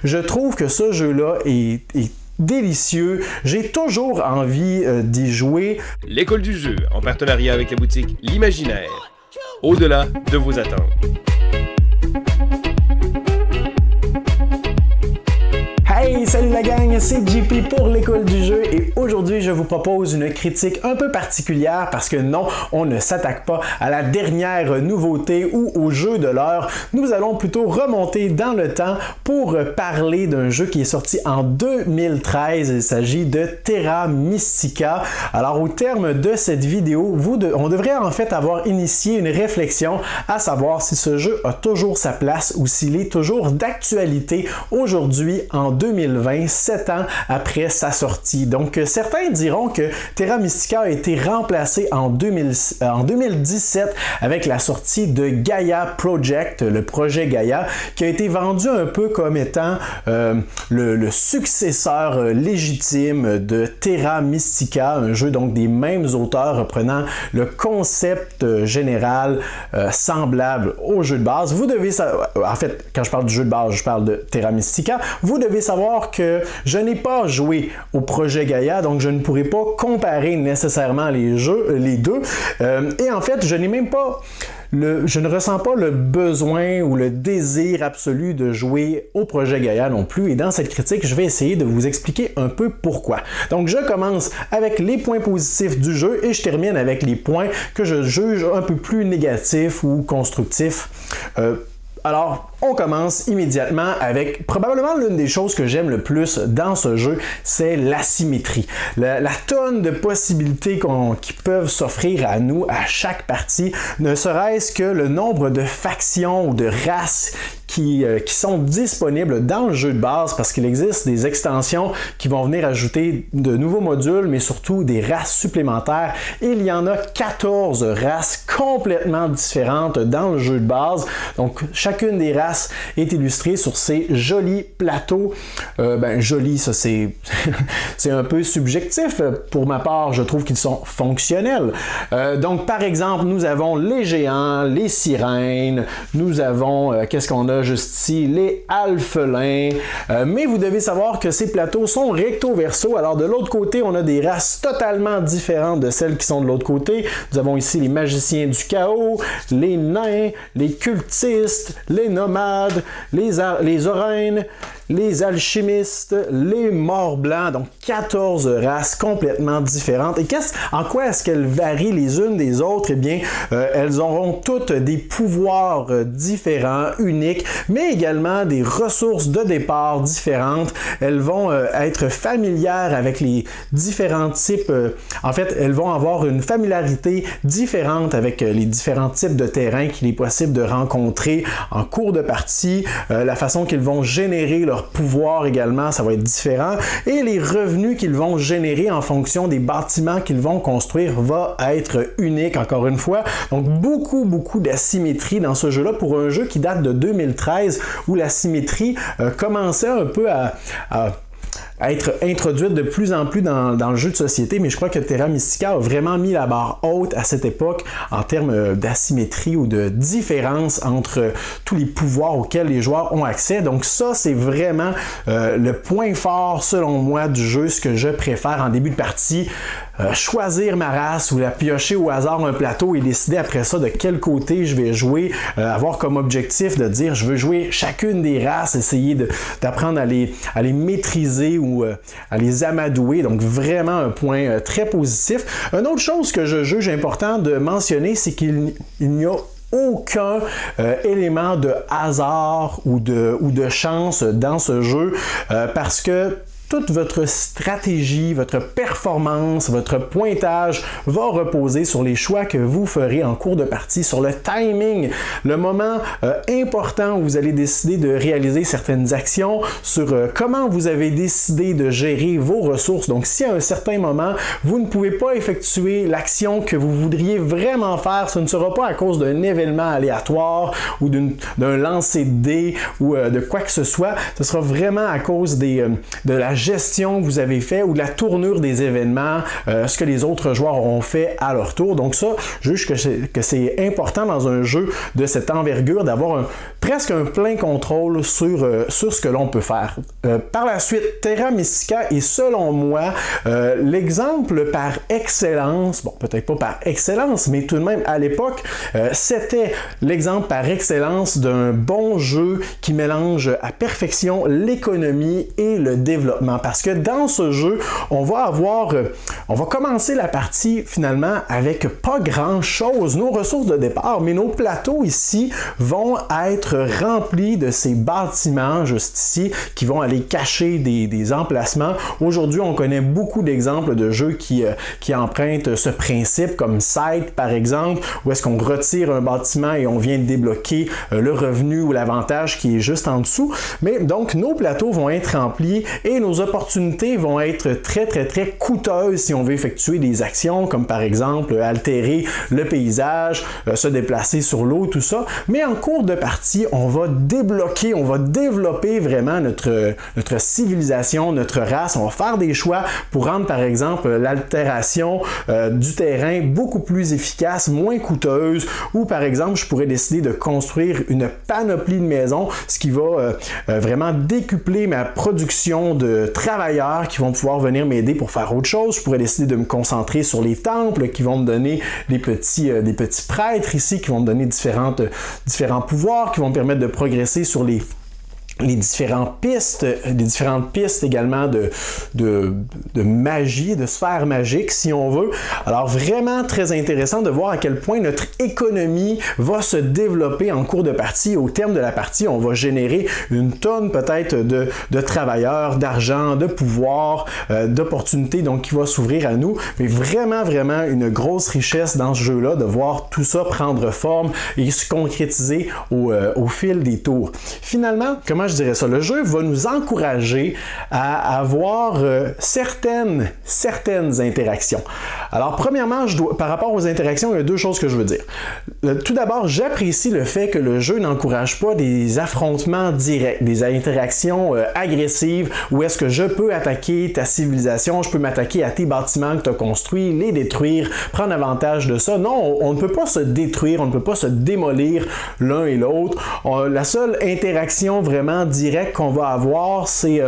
Je trouve que ce jeu-là est délicieux. J'ai toujours envie d'y jouer. L'école du jeu, en partenariat avec la boutique L'Imaginaire. Au-delà de vos attentes. Hey, salut la gang, c'est JP pour l'école du jeu et aujourd'hui je vous propose une critique un peu particulière parce que non, on ne s'attaque pas à la dernière nouveauté ou au jeu de l'heure. Nous allons plutôt remonter dans le temps pour parler d'un jeu qui est sorti en 2013. Il s'agit de Terra Mystica. Alors au terme de cette vidéo, on devrait en fait avoir initié une réflexion à savoir si ce jeu a toujours sa place ou s'il est toujours d'actualité aujourd'hui en 2020, 7 ans après sa sortie. Donc, certains diront que Terra Mystica a été remplacé en 2017 avec la sortie de Gaia Project, le projet Gaia, qui a été vendu un peu comme étant le successeur légitime de Terra Mystica, un jeu donc des mêmes auteurs reprenant le concept général semblable au jeu de base. Vous devez savoir, en fait, quand je parle du jeu de base, je parle de Terra Mystica, vous devez savoir que je n'ai pas joué au projet Gaia, donc je ne pourrai pas comparer nécessairement les deux. Et en fait, je ne ressens pas le besoin ou le désir absolu de jouer au projet Gaia non plus. Et dans cette critique, je vais essayer de vous expliquer un peu pourquoi. Donc, je commence avec les points positifs du jeu et je termine avec les points que je juge un peu plus négatifs ou constructifs. Alors, on commence immédiatement avec probablement l'une des choses que j'aime le plus dans ce jeu, c'est l'asymétrie. La tonne de possibilités qui peuvent s'offrir à nous à chaque partie, ne serait-ce que le nombre de factions ou de races qui sont disponibles dans le jeu de base parce qu'il existe des extensions qui vont venir ajouter de nouveaux modules, mais surtout des races supplémentaires. Il y en a 14 races complètement différentes dans le jeu de base. Donc, chacune des races est illustrée sur ces jolis plateaux. Jolis, ça c'est un peu subjectif. Pour ma part, je trouve qu'ils sont fonctionnels. Donc, par exemple, nous avons les géants, les sirènes, nous avons, qu'est-ce qu'on a juste ici, les alphelins, mais vous devez savoir que ces plateaux sont recto-verso, alors de l'autre côté, on a des races totalement différentes de celles qui sont de l'autre côté. Nous avons ici les magiciens du chaos, les nains, les cultistes, les nomades, les oreines, les alchimistes, les morts blancs, donc 14 races complètement différentes. Et en quoi est-ce qu'elles varient les unes des autres? Eh bien, elles auront toutes des pouvoirs différents, uniques, mais également des ressources de départ différentes. Elles vont être familières avec les différents types, en fait, elles vont avoir une familiarité différente avec les différents types de terrains qu'il est possible de rencontrer en cours de partie, la façon qu'ils vont générer leur pouvoir également, ça va être différent, et les revenus qu'ils vont générer en fonction des bâtiments qu'ils vont construire va être unique, encore une fois. Donc, beaucoup d'asymétrie dans ce jeu-là pour un jeu qui date de 2013 où la symétrie commençait un peu à être introduite de plus en plus dans le jeu de société, mais je crois que Terra Mystica a vraiment mis la barre haute à cette époque en termes d'asymétrie ou de différence entre tous les pouvoirs auxquels les joueurs ont accès. Donc ça, c'est vraiment le point fort, selon moi, du jeu, ce que je préfère en début de partie. Choisir ma race ou la piocher au hasard un plateau et décider après ça de quel côté je vais jouer, avoir comme objectif de dire je veux jouer chacune des races, essayer d'apprendre à les maîtriser ou à les amadouer, donc vraiment un point très positif. Une autre chose que je juge important de mentionner, c'est qu'il n'y a aucun élément de hasard ou de chance dans ce jeu parce que toute votre stratégie, votre performance, votre pointage va reposer sur les choix que vous ferez en cours de partie, sur le timing, le moment important où vous allez décider de réaliser certaines actions, sur comment vous avez décidé de gérer vos ressources. Donc, si à un certain moment, vous ne pouvez pas effectuer l'action que vous voudriez vraiment faire, ce ne sera pas à cause d'un événement aléatoire ou d'un lancer de dés ou de quoi que ce soit, ce sera vraiment à cause de la gestion que vous avez fait ou de la tournure des événements, ce que les autres joueurs ont fait à leur tour. Donc ça, je juge que c'est important dans un jeu de cette envergure d'avoir presque un plein contrôle sur ce que l'on peut faire. Par la suite, Terra Mystica est selon moi l'exemple par excellence, bon peut-être pas par excellence, mais tout de même à l'époque, c'était l'exemple par excellence d'un bon jeu qui mélange à perfection l'économie et le développement. Parce que dans ce jeu, on va commencer la partie finalement avec pas grand chose, nos ressources de départ, mais nos plateaux ici vont être remplis de ces bâtiments juste ici qui vont aller cacher des emplacements. Aujourd'hui, on connaît beaucoup d'exemples de jeux qui empruntent ce principe, comme Scythe par exemple, où est-ce qu'on retire un bâtiment et on vient débloquer le revenu ou l'avantage qui est juste en dessous. Mais donc, nos plateaux vont être remplis et nos opportunités vont être très coûteuses si on veut effectuer des actions, comme par exemple altérer le paysage, se déplacer sur l'eau, tout ça. Mais en cours de partie, on va débloquer, on va développer vraiment notre civilisation, notre race. On va faire des choix pour rendre par exemple l'altération du terrain beaucoup plus efficace, moins coûteuse, ou par exemple je pourrais décider de construire une panoplie de maisons, ce qui va vraiment décupler ma production de travailleurs qui vont pouvoir venir m'aider pour faire autre chose. Je pourrais décider de me concentrer sur les temples qui vont me donner des petits prêtres ici qui vont me donner différents pouvoirs qui vont me permettre de progresser sur les différentes pistes également de magie, de sphères magiques si on veut. Alors vraiment très intéressant de voir à quel point notre économie va se développer en cours de partie. Au terme de la partie, on va générer une tonne peut-être de travailleurs, d'argent, de pouvoir, d'opportunités donc qui va s'ouvrir à nous. Mais vraiment une grosse richesse dans ce jeu-là de voir tout ça prendre forme et se concrétiser au fil des tours. Finalement, comment je dirais ça? Le jeu va nous encourager à avoir certaines interactions. Alors, premièrement, par rapport aux interactions, il y a deux choses que je veux dire. Tout d'abord, j'apprécie le fait que le jeu n'encourage pas des affrontements directs, des interactions agressives, où est-ce que je peux attaquer ta civilisation, je peux m'attaquer à tes bâtiments que tu as construits, les détruire, prendre avantage de ça. Non, on ne peut pas se détruire, on ne peut pas se démolir l'un et l'autre. La seule interaction vraiment direct qu'on va avoir, c'est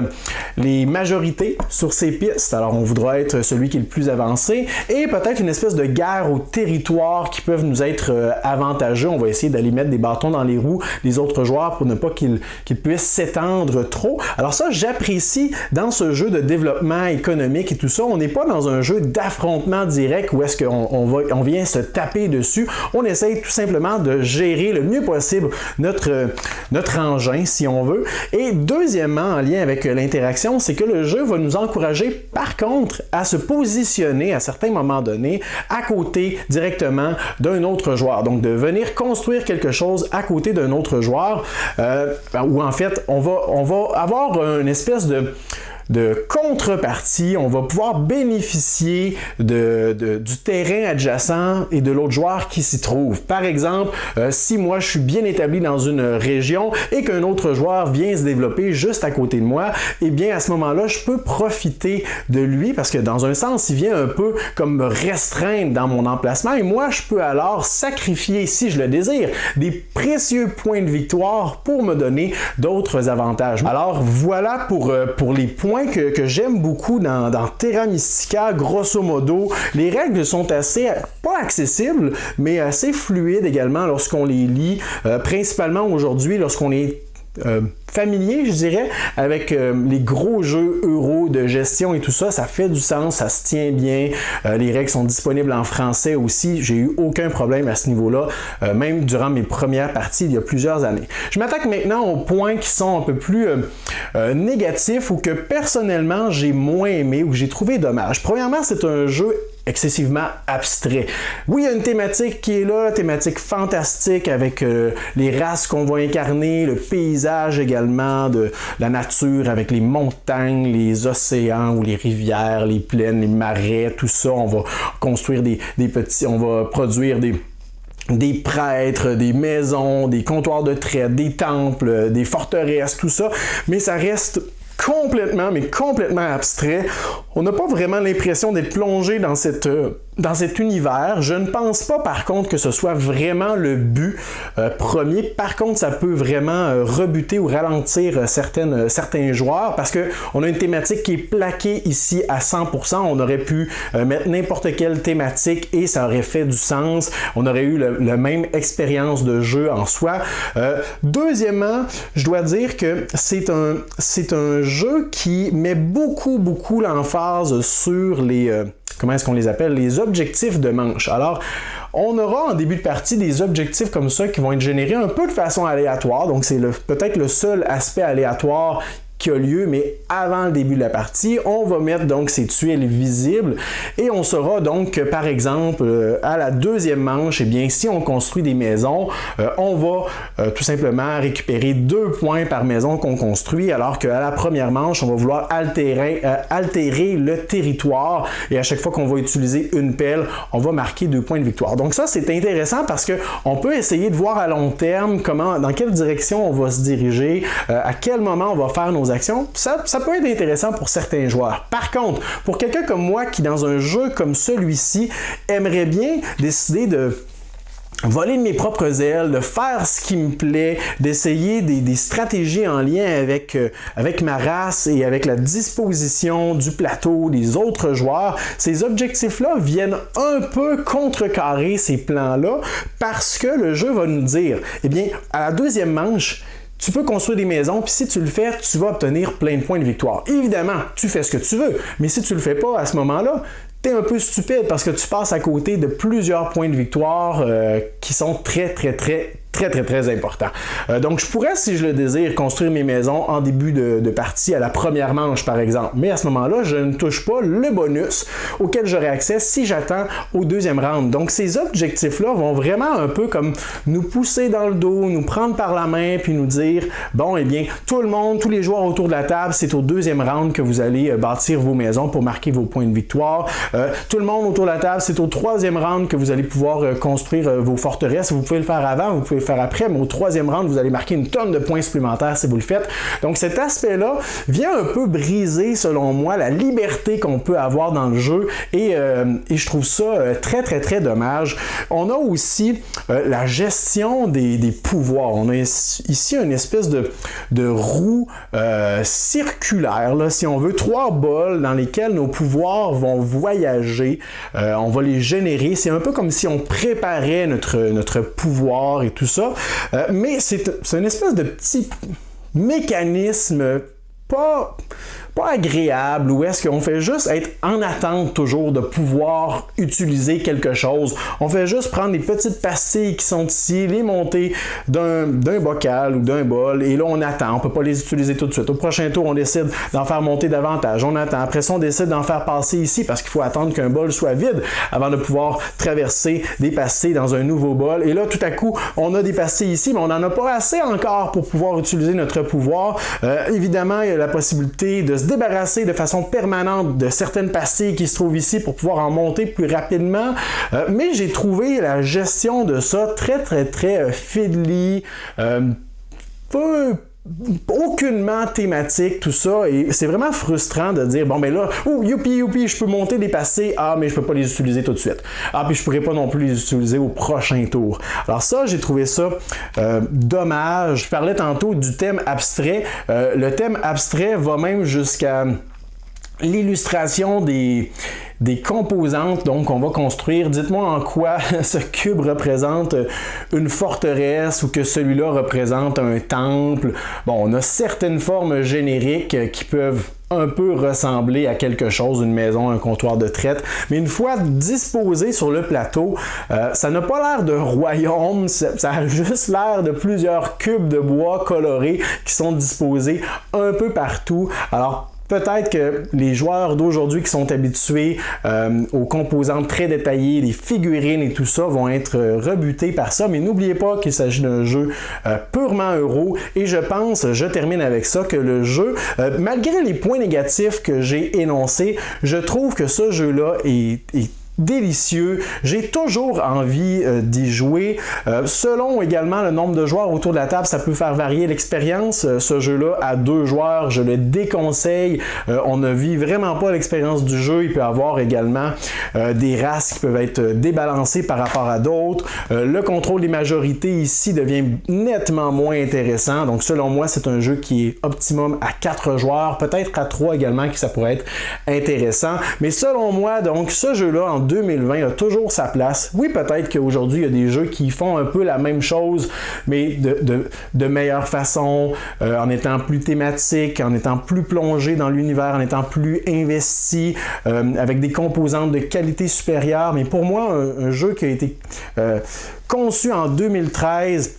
les majorités sur ces pistes. Alors, on voudra être celui qui est le plus avancé et peut-être une espèce de guerre au territoire qui peuvent nous être avantageux. On va essayer d'aller mettre des bâtons dans les roues des autres joueurs pour ne pas qu'ils puissent s'étendre trop. Alors ça, j'apprécie dans ce jeu de développement économique et tout ça. On n'est pas dans un jeu d'affrontement direct où est-ce qu'on vient se taper dessus. On essaye tout simplement de gérer le mieux possible notre engin, si on veut. Et deuxièmement, en lien avec l'interaction, c'est que le jeu va nous encourager par contre à se positionner à certains moments donnés à côté directement d'un autre joueur. Donc de venir construire quelque chose à côté d'un autre joueur où en fait on va avoir une espèce de contrepartie, on va pouvoir bénéficier du terrain adjacent et de l'autre joueur qui s'y trouve. Par exemple, si moi je suis bien établi dans une région et qu'un autre joueur vient se développer juste à côté de moi, eh bien à ce moment-là, je peux profiter de lui parce que dans un sens, il vient un peu comme me restreindre dans mon emplacement et moi, je peux alors sacrifier, si je le désire, des précieux points de victoire pour me donner d'autres avantages. Alors voilà pour les points que j'aime beaucoup dans Terra Mystica. Grosso modo, les règles sont assez, pas accessibles, mais assez fluides également lorsqu'on les lit, principalement aujourd'hui lorsqu'on est familier, je dirais, avec les gros jeux euro de gestion et tout ça, ça fait du sens, ça se tient bien, les règles sont disponibles en français aussi, j'ai eu aucun problème à ce niveau-là, même durant mes premières parties il y a plusieurs années. Je m'attaque maintenant aux points qui sont un peu plus négatifs ou que personnellement j'ai moins aimé ou que j'ai trouvé dommage. Premièrement, c'est un jeu excessivement abstrait. Oui, il y a une thématique qui est là, thématique fantastique avec les races qu'on va incarner, le paysage également de la nature avec les montagnes, les océans ou les rivières, les plaines, les marais, tout ça. On va construire on va produire des prêtres, des maisons, des comptoirs de traite, des temples, des forteresses, tout ça, mais ça reste complètement abstrait. On n'a pas vraiment l'impression d'être plongé dans cette dans cet univers. Je ne pense pas par contre que ce soit vraiment le but premier. Par contre, ça peut vraiment rebuter ou ralentir certains joueurs parce qu'on a une thématique qui est plaquée ici à 100%. On aurait pu mettre n'importe quelle thématique et ça aurait fait du sens. On aurait eu la même expérience de jeu en soi. Deuxièmement, je dois dire que c'est un jeu qui met beaucoup l'emphase sur les... comment est-ce qu'on les appelle? Les objectifs de manche. Alors, on aura en début de partie des objectifs comme ça qui vont être générés un peu de façon aléatoire. Donc, c'est peut-être le seul aspect aléatoire qui a lieu, mais avant le début de la partie, on va mettre donc ces tuiles visibles et on saura donc que par exemple à la deuxième manche, eh bien si on construit des maisons, on va tout simplement récupérer 2 points par maison qu'on construit, alors qu'à la première manche, on va vouloir altérer le territoire et à chaque fois qu'on va utiliser une pelle, on va marquer 2 points de victoire. Donc ça, c'est intéressant parce que on peut essayer de voir à long terme dans quelle direction on va se diriger, à quel moment on va faire nos actions. Ça peut être intéressant pour certains joueurs. Par contre, pour quelqu'un comme moi qui, dans un jeu comme celui-ci, aimerait bien décider de voler de mes propres ailes, de faire ce qui me plaît, d'essayer des stratégies en lien avec ma race et avec la disposition du plateau des autres joueurs, ces objectifs-là viennent un peu contrecarrer ces plans-là parce que le jeu va nous dire, eh bien, à la deuxième manche, tu peux construire des maisons, puis si tu le fais, tu vas obtenir plein de points de victoire. Évidemment, tu fais ce que tu veux, mais si tu le fais pas à ce moment-là, tu es un peu stupide parce que tu passes à côté de plusieurs points de victoire qui sont très important. Donc, je pourrais, si je le désire, construire mes maisons en début de partie à la première manche, par exemple. Mais à ce moment-là, je ne touche pas le bonus auquel j'aurai accès si j'attends au deuxième round. Donc, ces objectifs-là vont vraiment un peu comme nous pousser dans le dos, nous prendre par la main, puis nous dire, bon, eh bien, tout le monde, tous les joueurs autour de la table, c'est au deuxième round que vous allez bâtir vos maisons pour marquer vos points de victoire. Tout le monde autour de la table, c'est au troisième round que vous allez pouvoir construire vos forteresses. Vous pouvez le faire avant, vous pouvez le faire après, mais au troisième round, vous allez marquer une tonne de points supplémentaires si vous le faites. Donc cet aspect-là vient un peu briser, selon moi, la liberté qu'on peut avoir dans le jeu et je trouve ça très dommage. On a aussi la gestion des pouvoirs. On a ici une espèce de roue circulaire, là, si on veut, 3 bols dans lesquels nos pouvoirs vont voyager. On va les générer. C'est un peu comme si on préparait notre pouvoir et tout ça. Mais c'est une espèce de petit mécanisme pas agréable où est-ce qu'on fait juste être en attente toujours de pouvoir utiliser quelque chose. On fait juste prendre des petites pastilles qui sont ici, les monter d'un bocal ou d'un bol et là on attend. On peut pas les utiliser tout de suite. Au prochain tour, on décide d'en faire monter davantage. On attend. Après ça, on décide d'en faire passer ici parce qu'il faut attendre qu'un bol soit vide avant de pouvoir traverser des pastilles dans un nouveau bol. Et là, tout à coup, on a des pastilles ici, mais on n'en a pas assez encore pour pouvoir utiliser notre pouvoir. Évidemment, il y a la possibilité de se débarrasser de façon permanente de certaines pastilles qui se trouvent ici pour pouvoir en monter plus rapidement. Mais j'ai trouvé la gestion de ça très fiddly, aucunement thématique, tout ça, et c'est vraiment frustrant de dire, bon ben là, youpi, je peux monter des pastilles, mais je peux pas les utiliser tout de suite. Puis je pourrais pas non plus les utiliser au prochain tour. Alors ça, j'ai trouvé ça dommage. Je parlais tantôt du thème abstrait. Le thème abstrait va même jusqu'à l'illustration des composantes donc on va construire. Dites-moi en quoi ce cube représente une forteresse ou que celui-là représente un temple. Bon, on a certaines formes génériques qui peuvent un peu ressembler à quelque chose, une maison, un comptoir de traite, mais une fois disposé sur le plateau, ça n'a pas l'air de royaume, ça a juste l'air de plusieurs cubes de bois colorés qui sont disposés un peu partout. Alors, peut-être que les joueurs d'aujourd'hui qui sont habitués aux composantes très détaillées, les figurines et tout ça vont être rebutés par ça, mais n'oubliez pas qu'il s'agit d'un jeu purement euro et je termine avec ça, que le jeu, malgré les points négatifs que j'ai énoncés, je trouve que ce jeu-là est délicieux. J'ai toujours envie d'y jouer. Selon également le nombre de joueurs autour de la table, ça peut faire varier l'expérience. Ce jeu-là, à 2 joueurs, je le déconseille. On ne vit vraiment pas l'expérience du jeu. Il peut y avoir également des races qui peuvent être débalancées par rapport à d'autres. Le contrôle des majorités ici devient nettement moins intéressant. Donc selon moi, c'est un jeu qui est optimum à 4 joueurs, peut-être à 3 également, que ça pourrait être intéressant. Mais selon moi, donc, ce jeu-là, en 2020, a toujours sa place. Oui, peut-être qu'aujourd'hui, il y a des jeux qui font un peu la même chose, mais de meilleure façon, en étant plus thématique, en étant plus plongé dans l'univers, en étant plus investi, avec des composantes de qualité supérieure. Mais pour moi, un jeu qui a été conçu en 2013,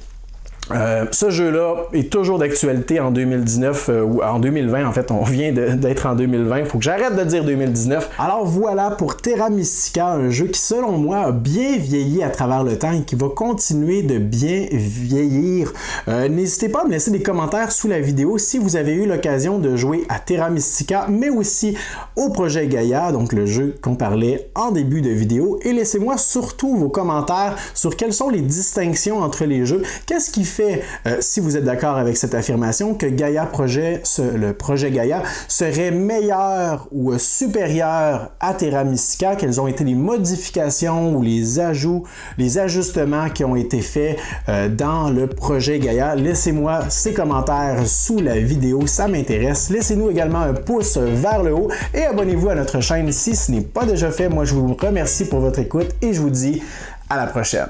ce jeu-là est toujours d'actualité en 2019 ou en 2020. En fait, on vient d'être en 2020. Il faut que j'arrête de dire 2019. Alors voilà pour Terra Mystica, un jeu qui, selon moi, a bien vieilli à travers le temps et qui va continuer de bien vieillir. N'hésitez pas à me laisser des commentaires sous la vidéo si vous avez eu l'occasion de jouer à Terra Mystica, mais aussi au projet Gaïa, donc le jeu qu'on parlait en début de vidéo. Et laissez-moi surtout vos commentaires sur quelles sont les distinctions entre les jeux. Qu'est-ce qui fait, si vous êtes d'accord avec cette affirmation, que le projet Gaïa serait meilleur ou supérieur à Terra Mystica? Quelles ont été les modifications ou les ajouts, les ajustements qui ont été faits dans le projet Gaïa? Laissez-moi ces commentaires sous la vidéo, ça m'intéresse. Laissez-nous également un pouce vers le haut et abonnez-vous à notre chaîne si ce n'est pas déjà fait. Moi, je vous remercie pour votre écoute et je vous dis à la prochaine.